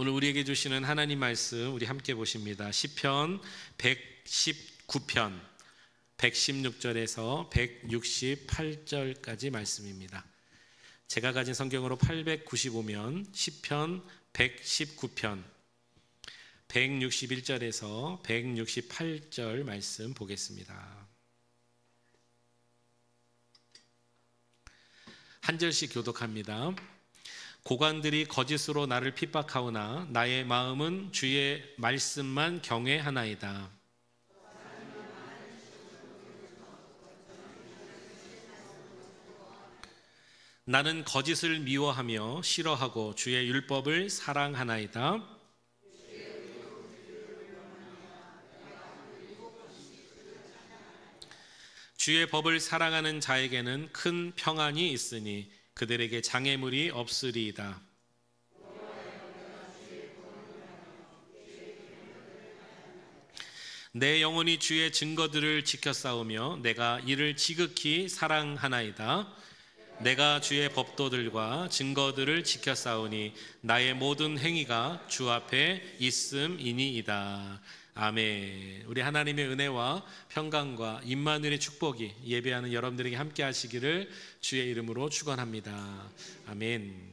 오늘 우리에게 주시는 하나님 말씀 우리 함께 보십니다. 시편 119편 116절에서 168절까지 말씀입니다. 제가 가진 성경으로 895면 시편 119편 161절에서 168절 말씀 보겠습니다. 한 절씩 교독합니다. 고관들이 거짓으로 나를 핍박하오나 나의 마음은 주의 말씀만 경외하나이다. 나는 거짓을 미워하며 싫어하고 주의 율법을 사랑하나이다. 주의 법을 사랑하는 자에게는 큰 평안이 있으니 그들에게 장애물이 없으리이다. 내 영혼이 주의 증거들을 지켜 싸우며 내가 이를 지극히 사랑하나이다. 내가 주의 법도들과 증거들을 지켜 싸우니 나의 모든 행위가 주 앞에 있음이니이다. 아멘. 우리 하나님의 은혜와 평강과 임마누엘의 축복이 예배하는 여러분들에게 함께 하시기를 주의 이름으로 축원합니다. 아멘.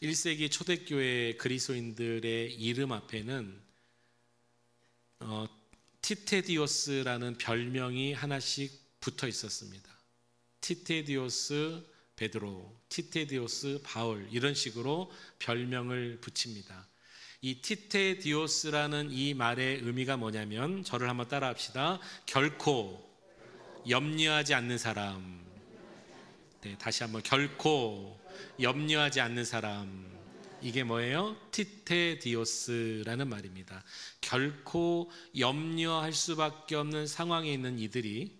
1세기 초대교회 그리스도인들의 이름 앞에는 티테디오스라는 별명이 하나씩 붙어 있었습니다. 티테디오스 베드로, 티테디오스 바울, 이런 식으로 별명을 붙입니다. 이 티테디오스라는 이 말의 의미가 뭐냐면, 저를 한번 따라 합시다. 결코 염려하지 않는 사람. 네, 다시 한번, 결코 염려하지 않는 사람. 이게 뭐예요? 티테디오스라는 말입니다. 결코 염려할 수밖에 없는 상황에 있는 이들이,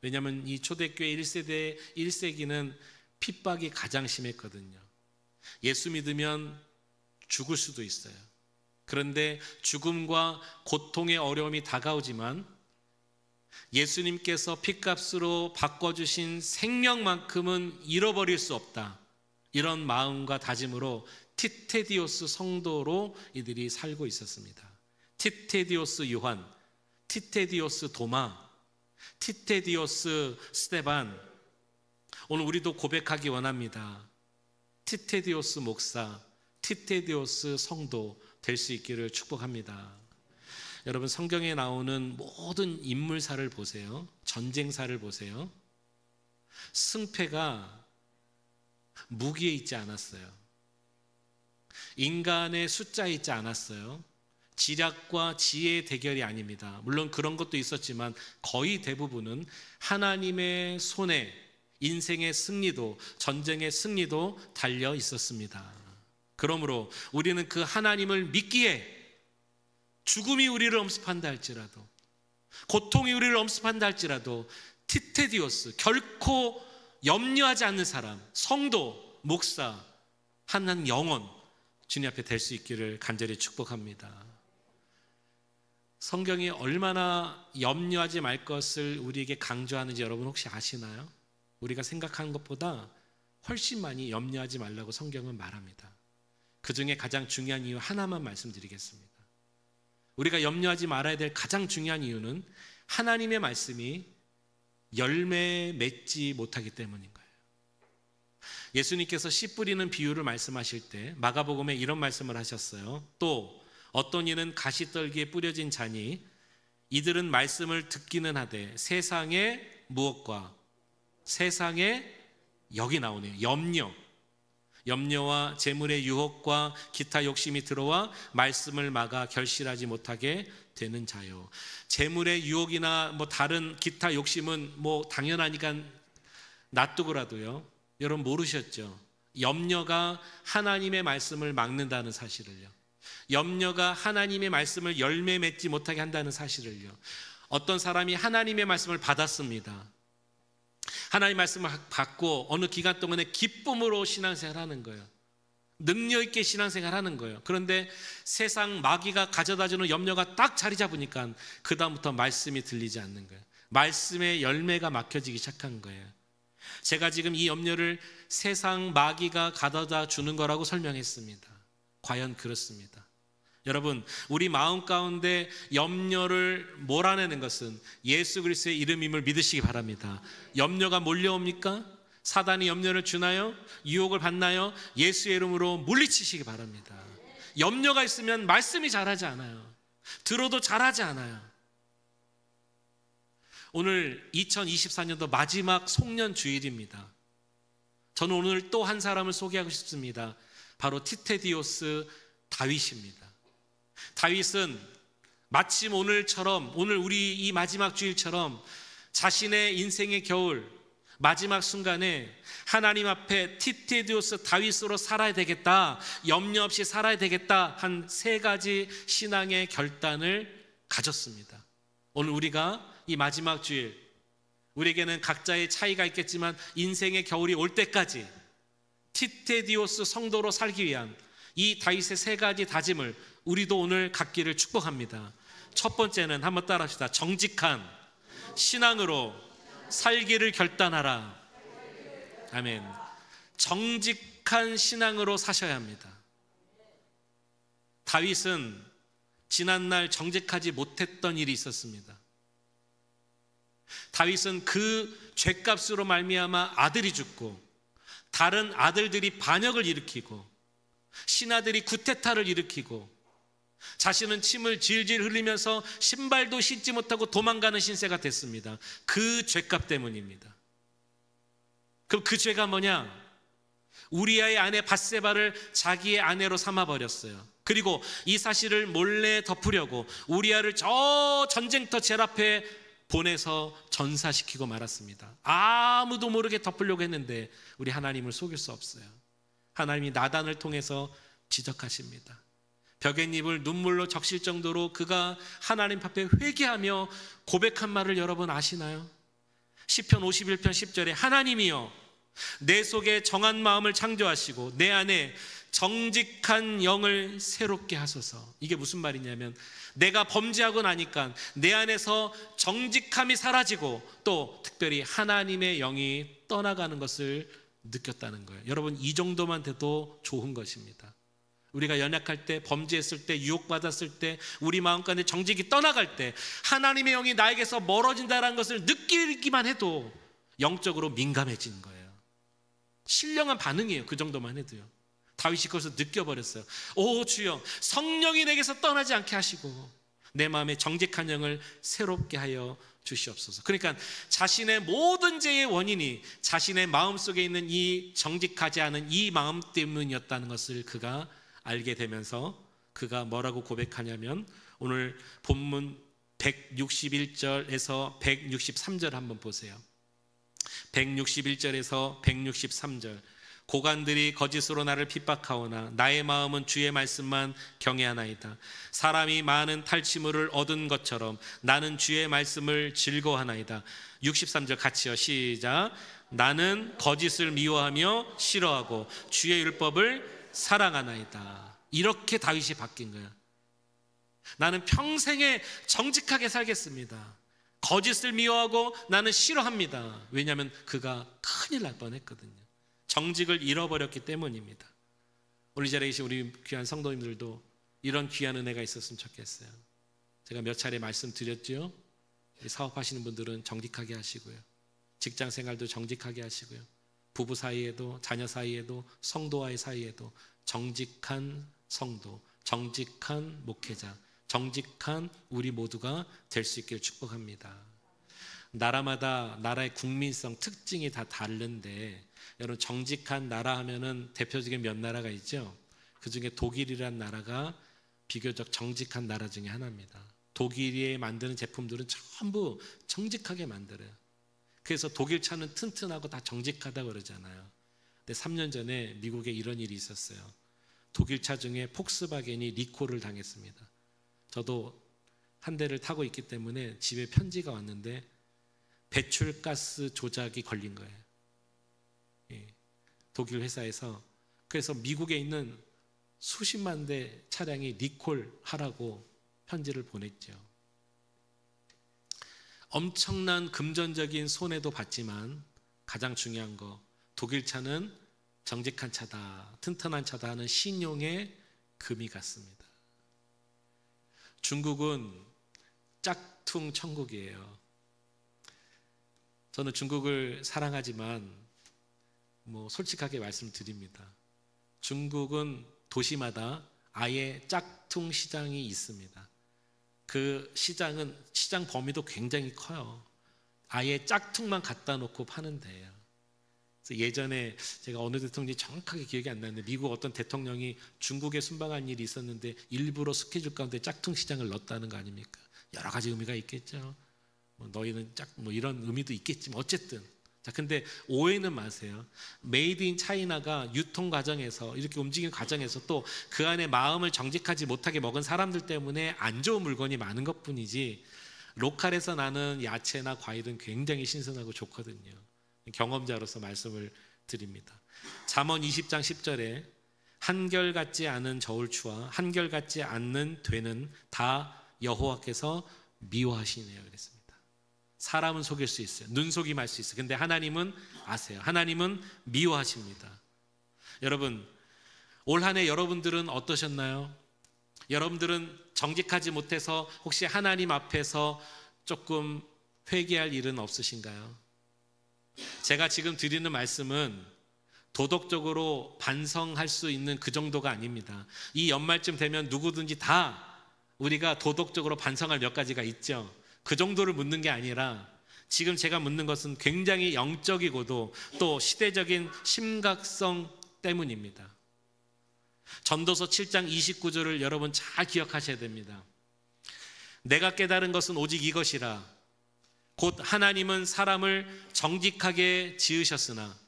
왜냐하면 이 초대교회 1세기는 핍박이 가장 심했거든요. 예수 믿으면 죽을 수도 있어요. 그런데 죽음과 고통의 어려움이 다가오지만 예수님께서 핏값으로 바꿔주신 생명만큼은 잃어버릴 수 없다. 이런 마음과 다짐으로 티테디오스 성도로 이들이 살고 있었습니다. 티테디오스 요한, 티테디오스 도마, 티테디오스 스데반. 오늘 우리도 고백하기 원합니다. 티테디오스 목사, 티테디오스 성도 될 수 있기를 축복합니다. 여러분, 성경에 나오는 모든 인물사를 보세요. 전쟁사를 보세요. 승패가 무기에 있지 않았어요. 인간의 숫자에 있지 않았어요. 지략과 지혜의 대결이 아닙니다. 물론 그런 것도 있었지만 거의 대부분은 하나님의 손에 인생의 승리도, 전쟁의 승리도 달려 있었습니다. 그러므로 우리는 그 하나님을 믿기에 죽음이 우리를 엄습한다 할지라도, 고통이 우리를 엄습한다 할지라도 티테디오스, 결코 염려하지 않는 사람, 성도, 목사, 한 영혼 주님 앞에 될 수 있기를 간절히 축복합니다. 성경이 얼마나 염려하지 말 것을 우리에게 강조하는지 여러분 혹시 아시나요? 우리가 생각하는 것보다 훨씬 많이 염려하지 말라고 성경은 말합니다. 그 중에 가장 중요한 이유 하나만 말씀드리겠습니다. 우리가 염려하지 말아야 될 가장 중요한 이유는 하나님의 말씀이 열매 맺지 못하기 때문인 거예요. 예수님께서 씨 뿌리는 비유를 말씀하실 때 마가복음에 이런 말씀을 하셨어요. 또 어떤 이는 가시떨기에 뿌려진 자니 이들은 말씀을 듣기는 하되 세상의 무엇과, 세상에 여기 나오네요. 염려와 재물의 유혹과 기타 욕심이 들어와 말씀을 막아 결실하지 못하게 되는 자요. 재물의 유혹이나 다른 기타 욕심은 당연하니까 놔두고라도요, 여러분 모르셨죠? 염려가 하나님의 말씀을 막는다는 사실을요. 염려가 하나님의 말씀을 열매 맺지 못하게 한다는 사실을요. 어떤 사람이 하나님의 말씀을 받았습니다. 하나님의 말씀을 받고 어느 기간 동안에 기쁨으로 신앙생활하는 거예요. 능력 있게 신앙생활하는 거예요. 그런데 세상 마귀가 가져다주는 염려가 딱 자리 잡으니까 그 다음부터 말씀이 들리지 않는 거예요. 말씀의 열매가 막혀지기 시작한 거예요. 제가 지금 이 염려를 세상 마귀가 가져다 주는 거라고 설명했습니다. 과연 그렇습니다. 여러분, 우리 마음 가운데 염려를 몰아내는 것은 예수 그리스도의 이름임을 믿으시기 바랍니다. 염려가 몰려옵니까? 사단이 염려를 주나요? 유혹을 받나요? 예수의 이름으로 물리치시기 바랍니다. 염려가 있으면 말씀이 자라지 않아요. 들어도 자라지 않아요. 오늘 2024년도 마지막 송년 주일입니다. 저는 오늘 또 한 사람을 소개하고 싶습니다. 바로 티테디오스 다윗입니다. 다윗은 마침 오늘처럼, 오늘 우리 이 마지막 주일처럼 자신의 인생의 겨울 마지막 순간에 하나님 앞에 티테디오스 다윗으로 살아야 되겠다, 염려 없이 살아야 되겠다 한 세 가지 신앙의 결단을 가졌습니다. 오늘 우리가 이 마지막 주일, 우리에게는 각자의 차이가 있겠지만 인생의 겨울이 올 때까지 티테디오스 성도로 살기 위한 이 다윗의 세 가지 다짐을 우리도 오늘 갖기를 축복합니다. 첫 번째는 한번 따라합시다. 정직한 신앙으로 살기를 결단하라. 아멘. 정직한 신앙으로 사셔야 합니다. 다윗은 지난날 정직하지 못했던 일이 있었습니다. 다윗은 그 죄값으로 말미암아 아들이 죽고 다른 아들들이 반역을 일으키고 신하들이 구테타를 일으키고 자신은 침을 질질 흘리면서 신발도 신지 못하고 도망가는 신세가 됐습니다. 그 죄값 때문입니다. 그럼 그 죄가 뭐냐? 우리아의 아내 밧세바를 자기의 아내로 삼아버렸어요. 그리고 이 사실을 몰래 덮으려고 우리아를 저 전쟁터 제일 앞에 보내서 전사시키고 말았습니다. 아무도 모르게 덮으려고 했는데 우리 하나님을 속일 수 없어요. 하나님이 나단을 통해서 지적하십니다. 벽앤잎을 눈물로 적실 정도로 그가 하나님 앞에 회개하며 고백한 말을 여러분 아시나요? 시편 51편 10절에 하나님이여 내 속에 정한 마음을 창조하시고 내 안에 정직한 영을 새롭게 하소서. 이게 무슨 말이냐면 내가 범죄하고 나니까 내 안에서 정직함이 사라지고 또 특별히 하나님의 영이 떠나가는 것을 느꼈다는 거예요. 여러분, 이 정도만 돼도 좋은 것입니다. 우리가 연약할 때, 범죄했을 때, 유혹받았을 때, 우리 마음 가운데 정직이 떠나갈 때 하나님의 영이 나에게서 멀어진다는 것을 느끼기만 해도 영적으로 민감해지는 거예요. 신령한 반응이에요. 그 정도만 해도요. 다윗이 그것을 느껴버렸어요. 오 주여, 성령이 내게서 떠나지 않게 하시고 내 마음에 정직한 영을 새롭게 하여 주시옵소서. 그러니까 자신의 모든 죄의 원인이 자신의 마음속에 있는 이 정직하지 않은 이 마음 때문이었다는 것을 그가 알게 되면서 그가 뭐라고 고백하냐면 오늘 본문 161절에서 163절 한번 보세요. 161절에서 163절. 고관들이 거짓으로 나를 핍박하오나 나의 마음은 주의 말씀만 경외하나이다. 사람이 많은 탈취물을 얻은 것처럼 나는 주의 말씀을 즐거워하나이다. 63절 같이요. 시작. 나는 거짓을 미워하며 싫어하고 주의 율법을 사랑하나이다. 이렇게 다윗이 바뀐 거야. 나는 평생에 정직하게 살겠습니다. 거짓을 미워하고 나는 싫어합니다. 왜냐하면 그가 큰일 날 뻔했거든요. 정직을 잃어버렸기 때문입니다. 오늘 이 자리에 계신 우리 귀한 성도님들도 이런 귀한 은혜가 있었으면 좋겠어요. 제가 몇 차례 말씀드렸죠. 사업하시는 분들은 정직하게 하시고요. 직장 생활도 정직하게 하시고요. 부부 사이에도 자녀 사이에도 성도와의 사이에도 정직한 성도, 정직한 목회자, 정직한 우리 모두가 될 수 있기를 축복합니다. 나라마다 나라의 국민성 특징이 다 다른데 여러분, 정직한 나라 하면은 대표적인 몇 나라가 있죠. 그 중에 독일이라는 나라가 비교적 정직한 나라 중에 하나입니다. 독일이 만드는 제품들은 전부 정직하게 만들어요. 그래서 독일 차는 튼튼하고 다 정직하다고 그러잖아요. 근데 3년 전에 미국에 이런 일이 있었어요. 독일 차 중에 폭스바겐이 리콜을 당했습니다. 저도 한 대를 타고 있기 때문에 집에 편지가 왔는데 배출가스 조작이 걸린 거예요. 독일 회사에서. 그래서 미국에 있는 수십만 대 차량이 리콜하라고 편지를 보냈죠. 엄청난 금전적인 손해도 봤지만 가장 중요한 거, 독일 차는 정직한 차다, 튼튼한 차다 하는 신용의 금이 같습니다. 중국은 짝퉁 천국이에요. 저는 중국을 사랑하지만 솔직하게 말씀드립니다. 중국은 도시마다 아예 짝퉁 시장이 있습니다. 그 시장 범위도 굉장히 커요. 아예 짝퉁만 갖다 놓고 파는 데예요. 그래서 예전에 제가 어느 대통령이 정확하게 기억이 안 나는데 미국 어떤 대통령이 중국에 순방한 일이 있었는데 일부러 스케줄 가운데 짝퉁 시장을 넣었다는 거 아닙니까? 여러 가지 의미가 있겠죠. 너희는 이런 의미도 있겠지만 어쨌든 자, 근데 오해는 마세요. 메이드 인 차이나가 유통 과정에서 이렇게 움직이는 과정에서 또 그 안에 마음을 정직하지 못하게 먹은 사람들 때문에 안 좋은 물건이 많은 것뿐이지 로컬에서 나는 야채나 과일은 굉장히 신선하고 좋거든요. 경험자로서 말씀을 드립니다. 잠언 20장 10절에 한결같지 않은 저울추와 한결같지 않는 되는 다 여호와께서 미워하시네요. 그랬습니다. 사람은 속일 수 있어요. 눈속임할 수 있어요. 근데 하나님은 아세요. 하나님은 미워하십니다. 여러분, 올 한 해 여러분들은 어떠셨나요? 여러분들은 정직하지 못해서 혹시 하나님 앞에서 조금 회개할 일은 없으신가요? 제가 지금 드리는 말씀은 도덕적으로 반성할 수 있는 그 정도가 아닙니다. 이 연말쯤 되면 누구든지 다 우리가 도덕적으로 반성할 몇 가지가 있죠. 그 정도를 묻는 게 아니라 지금 제가 묻는 것은 굉장히 영적이고도 또 시대적인 심각성 때문입니다. 전도서 7장 29절을 여러분 잘 기억하셔야 됩니다. 내가 깨달은 것은 오직 이것이라 곧 하나님은 사람을 정직하게 지으셨으나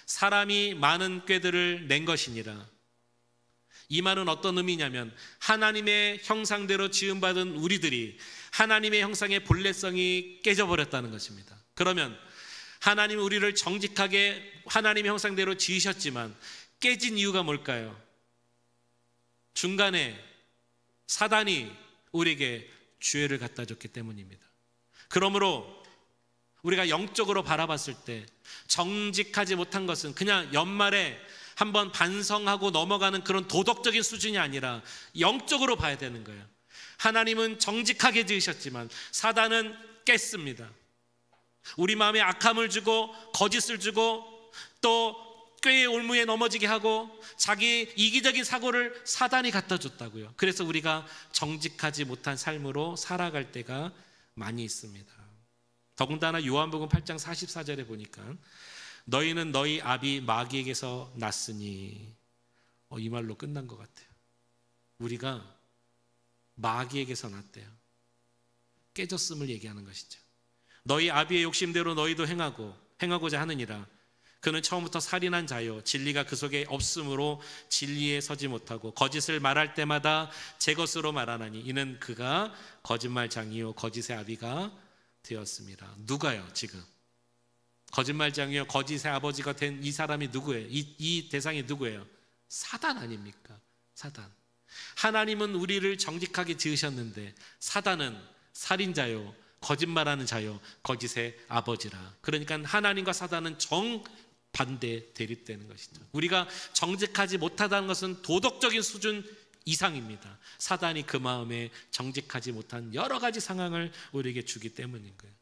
사람이 많은 꾀들을 낸 것이니라. 이 말은 어떤 의미냐면 하나님의 형상대로 지음받은 우리들이 하나님의 형상의 본래성이 깨져버렸다는 것입니다. 그러면 하나님은 우리를 정직하게 하나님의 형상대로 지으셨지만 깨진 이유가 뭘까요? 중간에 사단이 우리에게 죄를 갖다 줬기 때문입니다. 그러므로 우리가 영적으로 바라봤을 때 정직하지 못한 것은 그냥 연말에 한번 반성하고 넘어가는 그런 도덕적인 수준이 아니라 영적으로 봐야 되는 거예요. 하나님은 정직하게 지으셨지만 사단은 깼습니다. 우리 마음에 악함을 주고 거짓을 주고 또 꾀의 올무에 넘어지게 하고 자기 이기적인 사고를 사단이 갖다 줬다고요. 그래서 우리가 정직하지 못한 삶으로 살아갈 때가 많이 있습니다. 더군다나 요한복음 8장 44절에 보니까 너희는 너희 아비 마귀에게서 났으니 이 말로 끝난 것 같아요. 우리가 마귀에게서 났대요. 깨졌음을 얘기하는 것이죠. 너희 아비의 욕심대로 너희도 행하고자 하느니라. 그는 처음부터 살인한 자요 진리가 그 속에 없으므로 진리에 서지 못하고 거짓을 말할 때마다 제 것으로 말하나니 이는 그가 거짓말장이요 거짓의 아비가 되었습니다. 누가요 지금? 거짓말장이요 거짓의 아버지가 된 이 사람이 누구예요? 이 대상이 누구예요? 사단 아닙니까? 사단. 하나님은 우리를 정직하게 지으셨는데 사단은 살인자요 거짓말하는 자요 거짓의 아버지라. 그러니까 하나님과 사단은 정반대 대립되는 것이죠. 우리가 정직하지 못하다는 것은 도덕적인 수준 이상입니다. 사단이 그 마음에 정직하지 못한 여러 가지 상황을 우리에게 주기 때문인 거예요.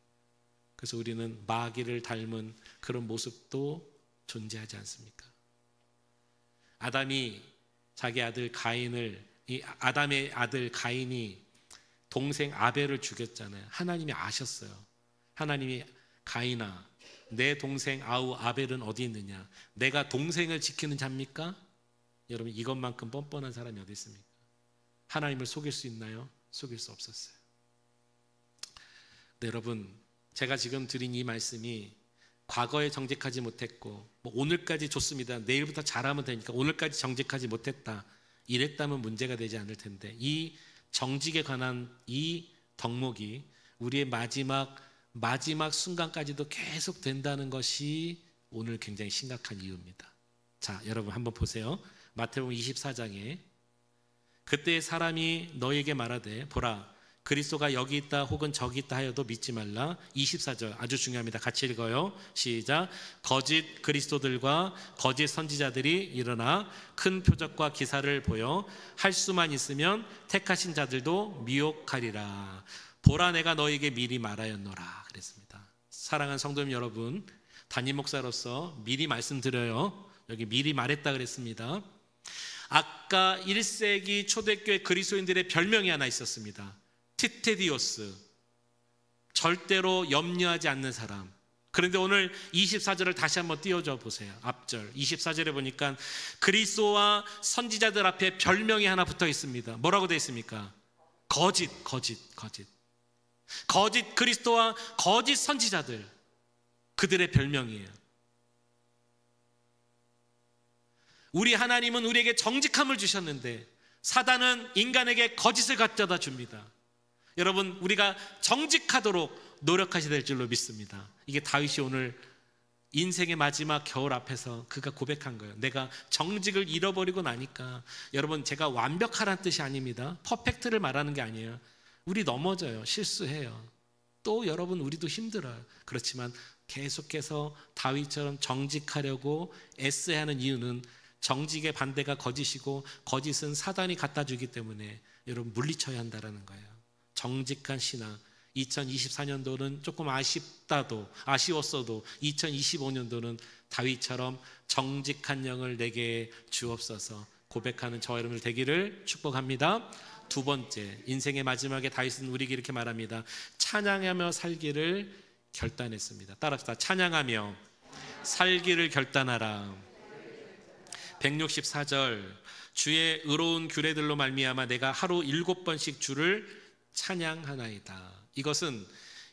그래서 우리는 마귀를 닮은 그런 모습도 존재하지 않습니까? 아담이 자기 아들 아담의 아들 가인이 동생 아벨을 죽였잖아요. 하나님이 아셨어요. 하나님이 가인아, 내 동생 아벨은 어디 있느냐? 내가 동생을 지키는 자입니까? 여러분 이것만큼 뻔뻔한 사람이 어디 있습니까? 하나님을 속일 수 있나요? 속일 수 없었어요. 네, 여러분 제가 지금 드린 이 말씀이 과거에 정직하지 못했고 오늘까지 좋습니다. 내일부터 잘하면 되니까 오늘까지 정직하지 못했다. 이랬다면 문제가 되지 않을 텐데 이 정직에 관한 이 덕목이 우리의 마지막 순간까지도 계속 된다는 것이 오늘 굉장히 심각한 이유입니다. 자, 여러분 한번 보세요. 마태복음 24장에 그때 사람이 너에게 말하되 보라 그리스도가 여기 있다 혹은 저기 있다 하여도 믿지 말라. 24절 아주 중요합니다. 같이 읽어요. 시작. 거짓 그리스도들과 거짓 선지자들이 일어나 큰 표적과 기사를 보여 할 수만 있으면 택하신 자들도 미혹하리라. 보라, 내가 너에게 미리 말하였노라 그랬습니다. 사랑하는 성도님 여러분, 담임 목사로서 미리 말씀드려요. 여기 미리 말했다 그랬습니다. 아까 1세기 초대교회 그리스도인들의 별명이 하나 있었습니다. 티테디오스, 절대로 염려하지 않는 사람. 그런데 오늘 24절을 다시 한번 띄워줘 보세요. 앞절 24절에 보니까 그리스도와 선지자들 앞에 별명이 하나 붙어 있습니다. 뭐라고 되어 있습니까? 거짓 그리스도와 거짓 선지자들, 그들의 별명이에요. 우리 하나님은 우리에게 정직함을 주셨는데 사단은 인간에게 거짓을 갖다 줍니다. 여러분, 우리가 정직하도록 노력하셔야 될 줄로 믿습니다. 이게 다윗이 오늘 인생의 마지막 겨울 앞에서 그가 고백한 거예요. 내가 정직을 잃어버리고 나니까. 여러분, 제가 완벽하라는 뜻이 아닙니다. 퍼펙트를 말하는 게 아니에요. 우리 넘어져요. 실수해요. 또 여러분, 우리도 힘들어요. 그렇지만 계속해서 다윗처럼 정직하려고 애써야 하는 이유는 정직의 반대가 거짓이고 거짓은 사단이 갖다 주기 때문에 여러분 물리쳐야 한다는 거예요. 정직한 신앙. 2024년도는 조금 아쉬웠어도 2025년도는 다윗처럼 정직한 영을 내게 주옵소서 고백하는 저와 여러분들 되기를 축복합니다. 두 번째, 인생의 마지막에 다윗은 우리에게 이렇게 말합니다. 찬양하며 살기를 결단했습니다. 따라합시다. 찬양하며 살기를 결단하라. 164절, 주의 의로운 규례들로 말미암아 내가 하루 7번씩 주를 찬양하나이다. 이것은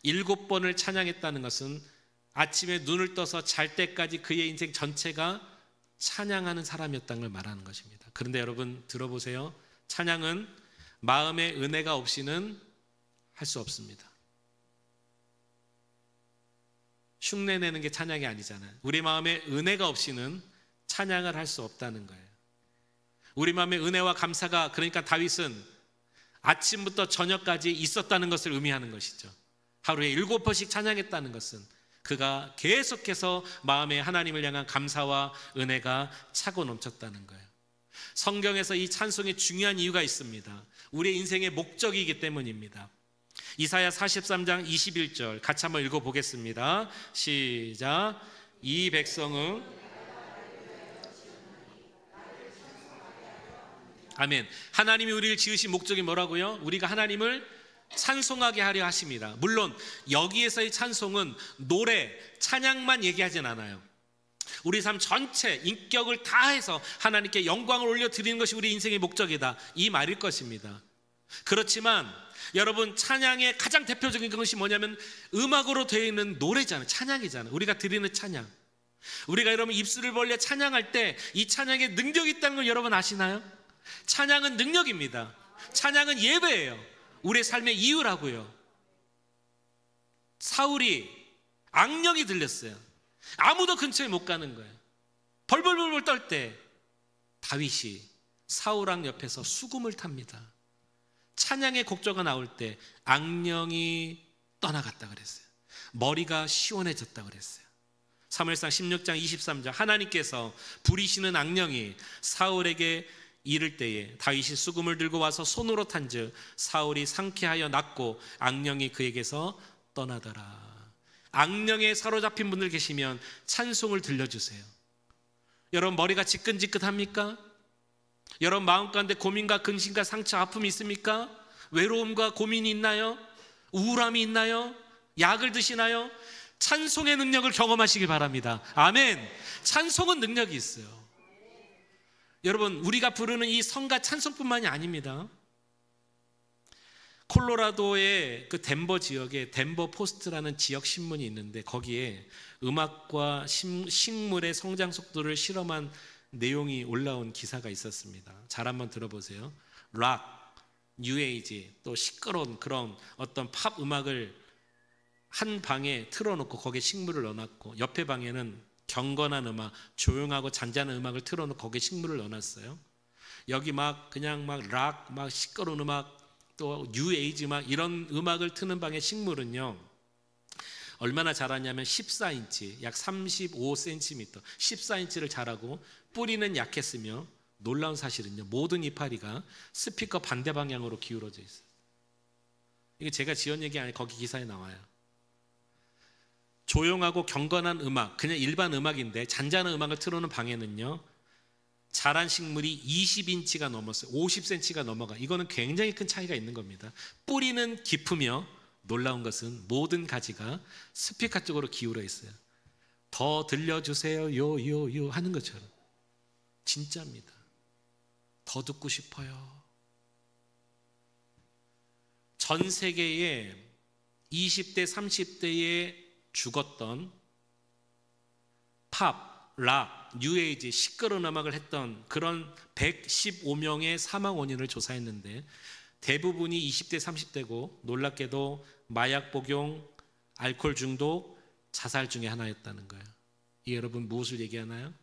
7번을 찬양했다는 것은 아침에 눈을 떠서 잘 때까지 그의 인생 전체가 찬양하는 사람이었다는 걸 말하는 것입니다. 그런데 여러분 들어보세요. 찬양은 마음의 은혜가 없이는 할 수 없습니다. 흉내내는 게 찬양이 아니잖아요. 우리 마음에 은혜가 없이는 찬양을 할 수 없다는 거예요. 우리 마음의 은혜와 감사가, 그러니까 다윗은 아침부터 저녁까지 있었다는 것을 의미하는 것이죠. 하루에 7번씩 찬양했다는 것은 그가 계속해서 마음에 하나님을 향한 감사와 은혜가 차고 넘쳤다는 거예요. 성경에서 이 찬송에 중요한 이유가 있습니다. 우리의 인생의 목적이기 때문입니다. 이사야 43장 21절 같이 한번 읽어보겠습니다. 시작. 이 백성은 아멘. 하나님이 우리를 지으신 목적이 뭐라고요? 우리가 하나님을 찬송하게 하려 하십니다. 물론 여기에서의 찬송은 노래, 찬양만 얘기하진 않아요. 우리 삶 전체 인격을 다해서 하나님께 영광을 올려드리는 것이 우리 인생의 목적이다, 이 말일 것입니다. 그렇지만 여러분, 찬양의 가장 대표적인 것이 뭐냐면 음악으로 되어 있는 노래잖아요. 찬양이잖아요. 우리가 드리는 찬양. 우리가 여러분 입술을 벌려 찬양할 때 이 찬양에 능력이 있다는 걸 여러분 아시나요? 찬양은 능력입니다. 찬양은 예배예요. 우리의 삶의 이유라고요. 사울이 악령이 들렸어요. 아무도 근처에 못 가는 거예요. 벌벌벌벌 떨 때 다윗이 사울왕 옆에서 수금을 탑니다. 찬양의 곡조가 나올 때 악령이 떠나갔다 그랬어요. 머리가 시원해졌다 그랬어요. 사무엘상 16장 23절, 하나님께서 부리시는 악령이 사울에게 이를 때에 다윗이 수금을 들고 와서 손으로 탄즉 사울이 상쾌하여 낫고 악령이 그에게서 떠나더라. 악령에 사로잡힌 분들 계시면 찬송을 들려주세요. 여러분, 머리가 지끈지끈합니까? 여러분, 마음 가운데 고민과 근심과 상처, 아픔이 있습니까? 외로움과 고민이 있나요? 우울함이 있나요? 약을 드시나요? 찬송의 능력을 경험하시길 바랍니다. 아멘. 찬송은 능력이 있어요. 여러분, 우리가 부르는 이 성가 찬송뿐만이 아닙니다. 콜로라도의 그 덴버 지역에 덴버 포스트라는 지역 신문이 있는데 거기에 음악과 식물의 성장 속도를 실험한 내용이 올라온 기사가 있었습니다. 잘 한번 들어보세요. 락, 뉴에이지, 또 시끄러운 그런 어떤 팝 음악을 한 방에 틀어놓고 거기에 식물을 넣어놨고 옆에 방에는 경건한 음악, 조용하고 잔잔한 음악을 틀어놓고 거기에 식물을 넣어놨어요. 여기 막 그냥 막 락, 막 시끄러운 음악 또 뉴에이지 막 이런 음악을 트는 방의 식물은요, 얼마나 자라냐면 14인치, 약 35cm, 14인치를 자라고 뿌리는 약했으며, 놀라운 사실은요, 모든 이파리가 스피커 반대 방향으로 기울어져 있어요. 이게 제가 지은 얘기 아니에요. 거기 기사에 나와요. 조용하고 경건한 음악, 그냥 일반 음악인데 잔잔한 음악을 틀어놓은 방에는요, 자란 식물이 20인치가 넘었어요. 50cm가 넘어가. 이거는 굉장히 큰 차이가 있는 겁니다. 뿌리는 깊으며 놀라운 것은 모든 가지가 스피커 쪽으로 기울어 있어요. 더 들려주세요 요요요 하는 것처럼. 진짜입니다. 더 듣고 싶어요. 전 세계에 20대 30대에 죽었던 팝, 락, 뉴에이지, 시끄러운 음악을 했던 그런 115명의 사망 원인을 조사했는데 대부분이 20대 30대고 놀랍게도 마약 복용, 알코올 중독, 자살 중에 하나였다는 거예요. 이 여러분 무엇을 얘기하나요?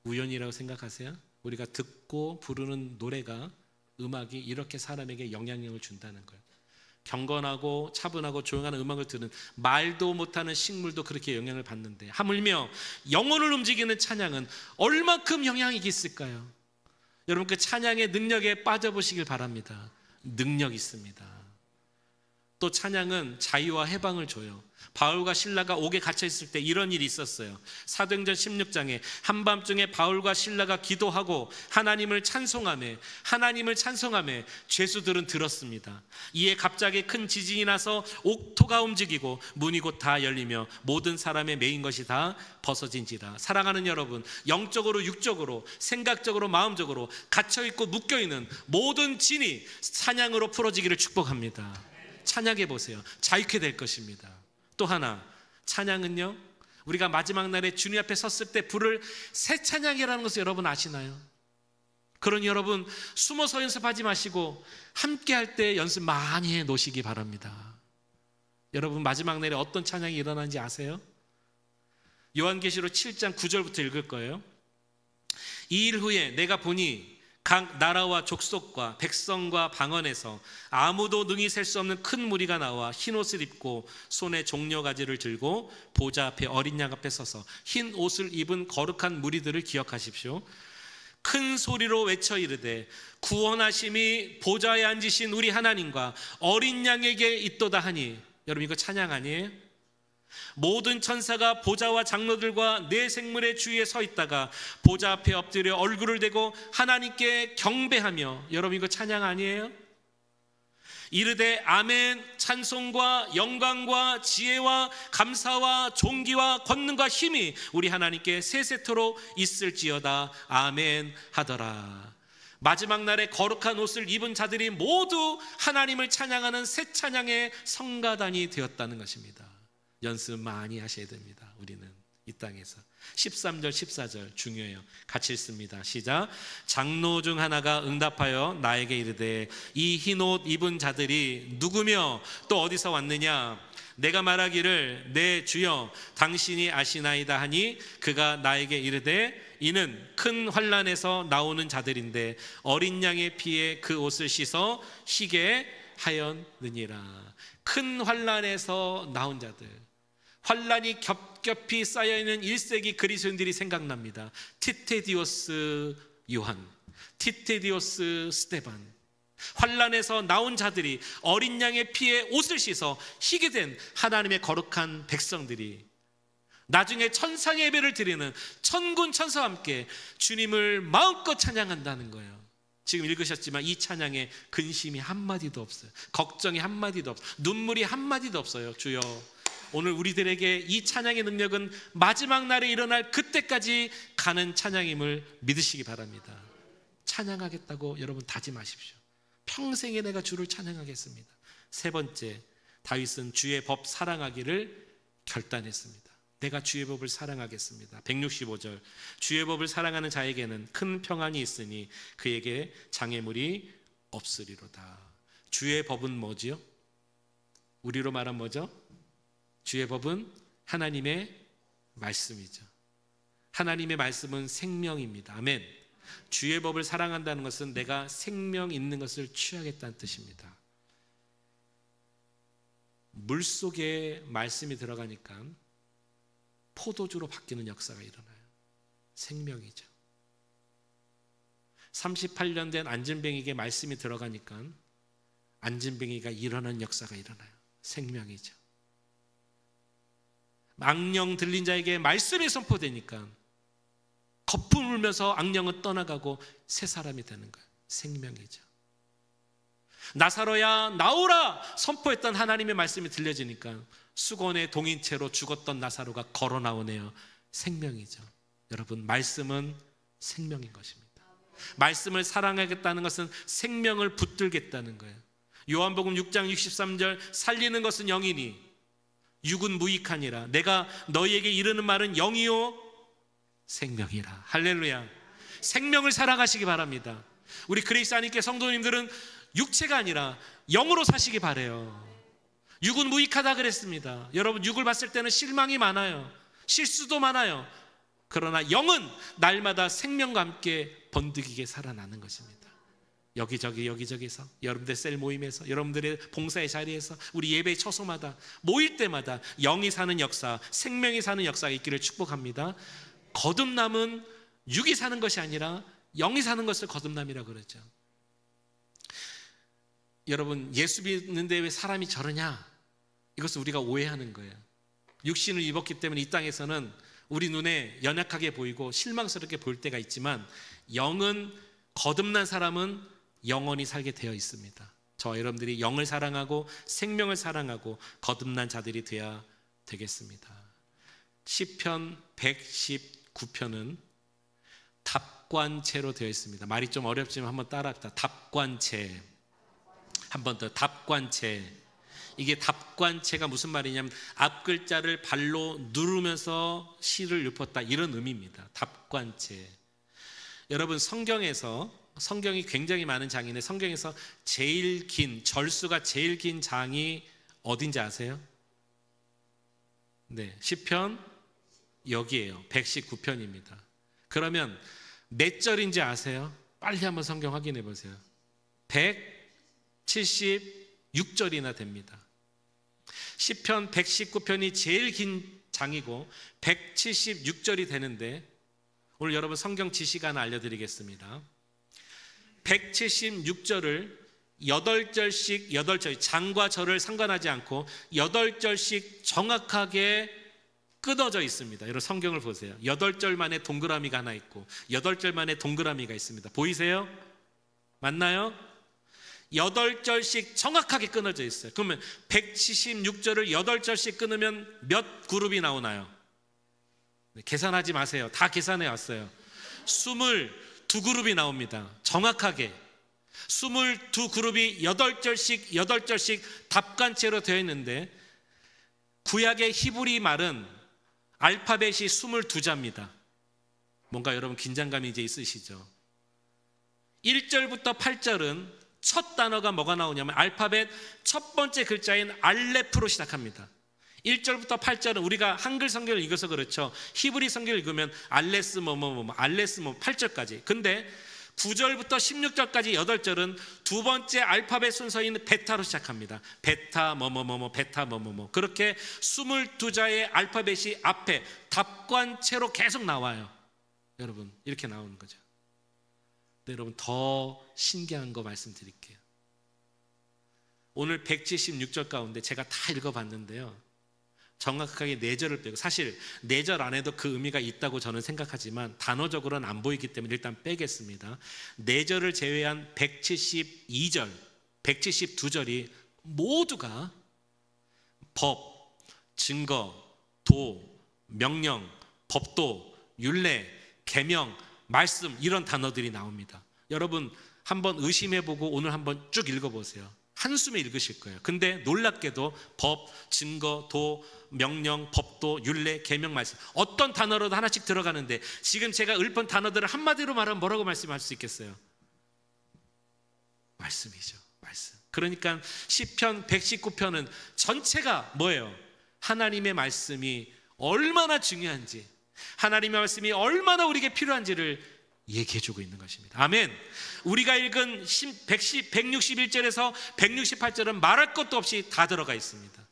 우연이라고 생각하세요? 우리가 듣고 부르는 노래가, 음악이 이렇게 사람에게 영향력을 준다는 거예요. 경건하고 차분하고 조용한 음악을 듣는 말도 못하는 식물도 그렇게 영향을 받는데, 하물며 영혼을 움직이는 찬양은 얼마큼 영향이 있을까요? 여러분, 그 찬양의 능력에 빠져보시길 바랍니다. 능력이 있습니다. 또 찬양은 자유와 해방을 줘요. 바울과 실라가 옥에 갇혀 있을 때 이런 일이 있었어요. 사도행전 16장에 한밤중에 바울과 실라가 기도하고 하나님을 찬송하며 죄수들은 들었습니다. 이에 갑자기 큰 지진이 나서 옥토가 움직이고 문이 곧 다 열리며 모든 사람의 매인 것이 다 벗어진지라. 사랑하는 여러분, 영적으로 육적으로 생각적으로 마음적으로 갇혀있고 묶여있는 모든 진이 찬양으로 풀어지기를 축복합니다. 찬양해 보세요. 자유케 될 것입니다. 또 하나, 찬양은요, 우리가 마지막 날에 주님 앞에 섰을 때 부를 새 찬양이라는 것을 여러분 아시나요? 그러니 여러분, 숨어서 연습하지 마시고 함께 할 때 연습 많이 해 놓으시기 바랍니다. 여러분, 마지막 날에 어떤 찬양이 일어나는지 아세요? 요한계시록 7장 9절부터 읽을 거예요. 이 일 후에 내가 보니 각 나라와 족속과 백성과 방언에서 아무도 능히 셀 수 없는 큰 무리가 나와 흰 옷을 입고 손에 종려가지를 들고 보좌 앞에 어린 양 앞에 서서 흰 옷을 입은 거룩한 무리들을 기억하십시오. 큰 소리로 외쳐 이르되 구원하심이 보좌에 앉으신 우리 하나님과 어린 양에게 있도다 하니. 여러분, 이거 찬양 아니에요? 모든 천사가 보좌와 장로들과 네 생물의 주위에 서 있다가 보좌 앞에 엎드려 얼굴을 대고 하나님께 경배하며. 여러분, 이거 찬양 아니에요? 이르되 아멘, 찬송과 영광과 지혜와 감사와 존귀와 권능과 힘이 우리 하나님께 세세토록 있을지어다. 아멘 하더라. 마지막 날에 거룩한 옷을 입은 자들이 모두 하나님을 찬양하는 새 찬양의 성가단이 되었다는 것입니다. 연습 많이 하셔야 됩니다. 우리는 이 땅에서. 13절 14절 중요해요. 같이 읽습니다. 시작. 장로 중 하나가 응답하여 나에게 이르되 이 흰 옷 입은 자들이 누구며 또 어디서 왔느냐? 내가 말하기를 내 주여 당신이 아시나이다 하니 그가 나에게 이르되 이는 큰 환난에서 나오는 자들인데 어린 양의 피에 그 옷을 씻어 희게 하였느니라. 큰 환난에서 나온 자들, 환난이 겹겹이 쌓여있는 1세기 그리스도인들이 생각납니다. 티테디오스 요한, 티테디오스 스데반. 환난에서 나온 자들이 어린 양의 피에 옷을 씻어 희게 된 하나님의 거룩한 백성들이 나중에 천상 예배를 드리는 천군 천사와 함께 주님을 마음껏 찬양한다는 거예요. 지금 읽으셨지만 이 찬양에 근심이 한마디도 없어요. 걱정이 한마디도 없어요. 눈물이 한마디도 없어요. 주여, 오늘 우리들에게 이 찬양의 능력은 마지막 날에 일어날 그때까지 가는 찬양임을 믿으시기 바랍니다. 찬양하겠다고 여러분 다짐하십시오. 평생에 내가 주를 찬양하겠습니다. 세 번째, 다윗은 주의 법 사랑하기를 결단했습니다. 내가 주의 법을 사랑하겠습니다. 165절, 주의 법을 사랑하는 자에게는 큰 평안이 있으니 그에게 장애물이 없으리로다. 주의 법은 뭐지요? 우리로 말하면 뭐죠? 주의 법은 하나님의 말씀이죠. 하나님의 말씀은 생명입니다. 아멘. 주의 법을 사랑한다는 것은 내가 생명 있는 것을 취하겠다는 뜻입니다. 물속에 말씀이 들어가니까 포도주로 바뀌는 역사가 일어나요. 생명이죠. 38년 된 안진뱅이에게 말씀이 들어가니까 안진뱅이가 일어나는 역사가 일어나요. 생명이죠. 악령 들린 자에게 말씀이 선포되니까 거품 울면서 악령은 떠나가고 새 사람이 되는 거예요. 생명이죠. 나사로야 나오라 선포했던 하나님의 말씀이 들려지니까 수건에 동인 채로 죽었던 나사로가 걸어 나오네요. 생명이죠. 여러분, 말씀은 생명인 것입니다. 말씀을 사랑하겠다는 것은 생명을 붙들겠다는 거예요. 요한복음 6장 63절 살리는 것은 영이니 육은 무익하니라. 내가 너희에게 이르는 말은 영이요 생명이라. 할렐루야. 생명을 사랑하시기 바랍니다. 우리 그레이스 안님께 성도님들은 육체가 아니라 영으로 사시기 바라요. 육은 무익하다 그랬습니다. 여러분, 육을 봤을 때는 실망이 많아요. 실수도 많아요. 그러나 영은 날마다 생명과 함께 번득이게 살아나는 것입니다. 여기저기서, 여러분들 셀 모임에서, 여러분들의 봉사의 자리에서, 우리 예배의 처소마다 모일 때마다 영이 사는 역사, 생명이 사는 역사가 있기를 축복합니다. 거듭남은 육이 사는 것이 아니라 영이 사는 것을 거듭남이라고 그러죠. 여러분, 예수 믿는데 왜 사람이 저러냐? 이것을 우리가 오해하는 거예요. 육신을 입었기 때문에 이 땅에서는 우리 눈에 연약하게 보이고 실망스럽게 보일 때가 있지만 영은, 거듭난 사람은 영원히 살게 되어 있습니다. 저와 여러분들이 영을 사랑하고 생명을 사랑하고 거듭난 자들이 되어야 되겠습니다. 시편 119편은 답관체로 되어 있습니다. 말이 좀 어렵지만 한번 따라합시다. 답관체. 한 번 더, 답관체. 이게 답관체가 무슨 말이냐면 앞 글자를 발로 누르면서 시를 읊었다, 이런 의미입니다. 답관체. 여러분, 성경이 굉장히 많은 장인데 성경에서 제일 긴, 절수가 제일 긴 장이 어딘지 아세요? 네, 시편 여기에요. 119편입니다. 그러면 몇 절인지 아세요? 빨리 한번 성경 확인해 보세요. 176절이나 됩니다. 시편 119편이 제일 긴 장이고 176절이 되는데 오늘 여러분 성경 지식 하나 알려드리겠습니다. 176절을 8절씩 8절, 장과 절을 상관하지 않고 8절씩 정확하게 끊어져 있습니다. 여러분 성경을 보세요. 8절만에 동그라미가 하나 있고 8절만에 동그라미가 있습니다. 보이세요? 맞나요? 8절씩 정확하게 끊어져 있어요. 그러면 176절을 8절씩 끊으면 몇 그룹이 나오나요? 계산하지 마세요. 다 계산해 왔어요. 22그룹이 나옵니다. 정확하게 22그룹이 8절씩 답관체로 되어 있는데 구약의 히브리 말은 알파벳이 22자입니다. 뭔가 여러분 긴장감이 이제 있으시죠? 1절부터 8절은 첫 단어가 뭐가 나오냐면 알파벳 첫 번째 글자인 알레프로 시작합니다. 1절부터 8절은 우리가 한글 성경을 읽어서 그렇죠. 히브리 성경을 읽으면 알레스 알레스 8절까지. 근데 9절부터 16절까지 8절은 두 번째 알파벳 순서인 베타로 시작합니다. 베타 베타 그렇게 22자의 알파벳이 앞에 답관체로 계속 나와요. 여러분, 이렇게 나오는 거죠. 네, 여러분, 더 신기한 거 말씀드릴게요. 오늘 176절 가운데 제가 다 읽어봤는데요, 정확하게 4절을 빼고, 사실 4절 안에도 그 의미가 있다고 저는 생각하지만 단어적으로는 안 보이기 때문에 일단 빼겠습니다. 4절을 제외한 172절, 172절이 모두가 법, 증거, 도, 명령, 법도, 율례, 계명, 말씀, 이런 단어들이 나옵니다. 여러분 한번 의심해보고 오늘 한번 쭉 읽어보세요. 한숨에 읽으실 거예요. 근데 놀랍게도 법, 증거, 도, 명령, 법도, 율례, 계명, 말씀, 어떤 단어로도 하나씩 들어가는데 지금 제가 읊은 단어들을 한마디로 말하면 뭐라고 말씀할 수 있겠어요? 말씀이죠. 말씀. 그러니까 시편 119편은 전체가 뭐예요? 하나님의 말씀이 얼마나 중요한지, 하나님의 말씀이 얼마나 우리에게 필요한지를 얘기해주고 있는 것입니다. 아멘. 우리가 읽은 161절에서 168절은 말할 것도 없이 다 들어가 있습니다.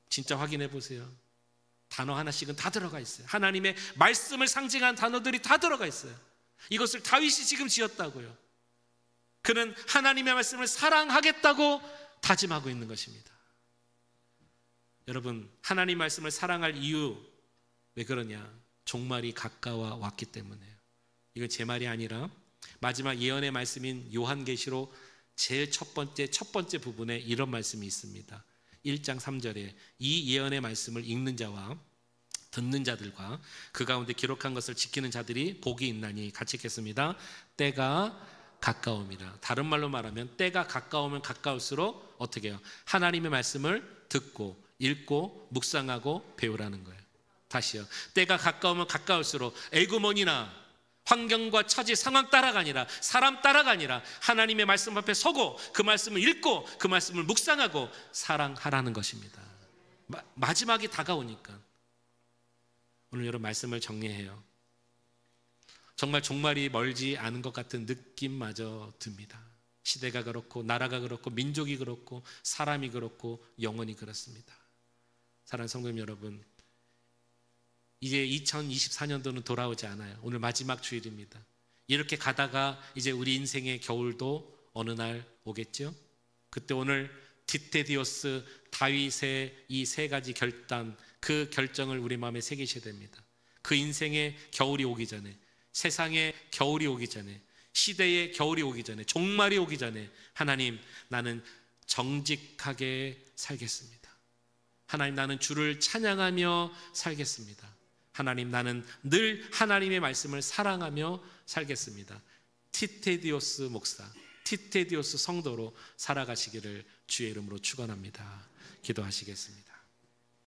진짜 확인해 보세요. 단어 하나씩은 다 들어가 있어요. 하나님의 말씀을 상징한 단어들이 다 들어가 있어요. 이것을 다윗이 지금 지었다고요. 그는 하나님의 말씀을 사랑하겠다고 다짐하고 있는 것입니다. 여러분, 하나님 말씀을 사랑할 이유 왜 그러냐? 종말이 가까워 왔기 때문에요. 이건 제 말이 아니라 마지막 예언의 말씀인 요한계시록 제일 첫 번째 부분에 이런 말씀이 있습니다. 1장 3절에 이 예언의 말씀을 읽는 자와 듣는 자들과 그 가운데 기록한 것을 지키는 자들이 복이 있나니 같이 읽겠습니다. 때가 가까움이라. 다른 말로 말하면 때가 가까우면 가까울수록 어떻게 해요? 하나님의 말씀을 듣고 읽고 묵상하고 배우라는 거예요. 다시요. 때가 가까우면 가까울수록 에구먼이나 환경과 처지 상황 따라가 아니라 사람 따라가 아니라 하나님의 말씀 앞에 서고 그 말씀을 읽고 그 말씀을 묵상하고 사랑하라는 것입니다. 마지막이 다가오니까 오늘 여러분 말씀을 정리해요. 정말 종말이 멀지 않은 것 같은 느낌마저 듭니다. 시대가 그렇고 나라가 그렇고 민족이 그렇고 사람이 그렇고 영혼이 그렇습니다. 사랑하는 성도님 여러분, 이제 2024년도는 돌아오지 않아요. 오늘 마지막 주일입니다. 이렇게 가다가 이제 우리 인생의 겨울도 어느 날 오겠죠? 그때 오늘 디테디오스 다윗의 이 세 가지 결단, 그 결정을 우리 마음에 새기셔야 됩니다. 그 인생의 겨울이 오기 전에, 세상의 겨울이 오기 전에, 시대의 겨울이 오기 전에, 종말이 오기 전에 하나님, 나는 정직하게 살겠습니다. 하나님, 나는 주를 찬양하며 살겠습니다. 하나님, 나는 늘 하나님의 말씀을 사랑하며 살겠습니다. 티테디오스 목사, 티테디오스 성도로 살아가시기를 주의 이름으로 축원합니다. 기도하시겠습니다.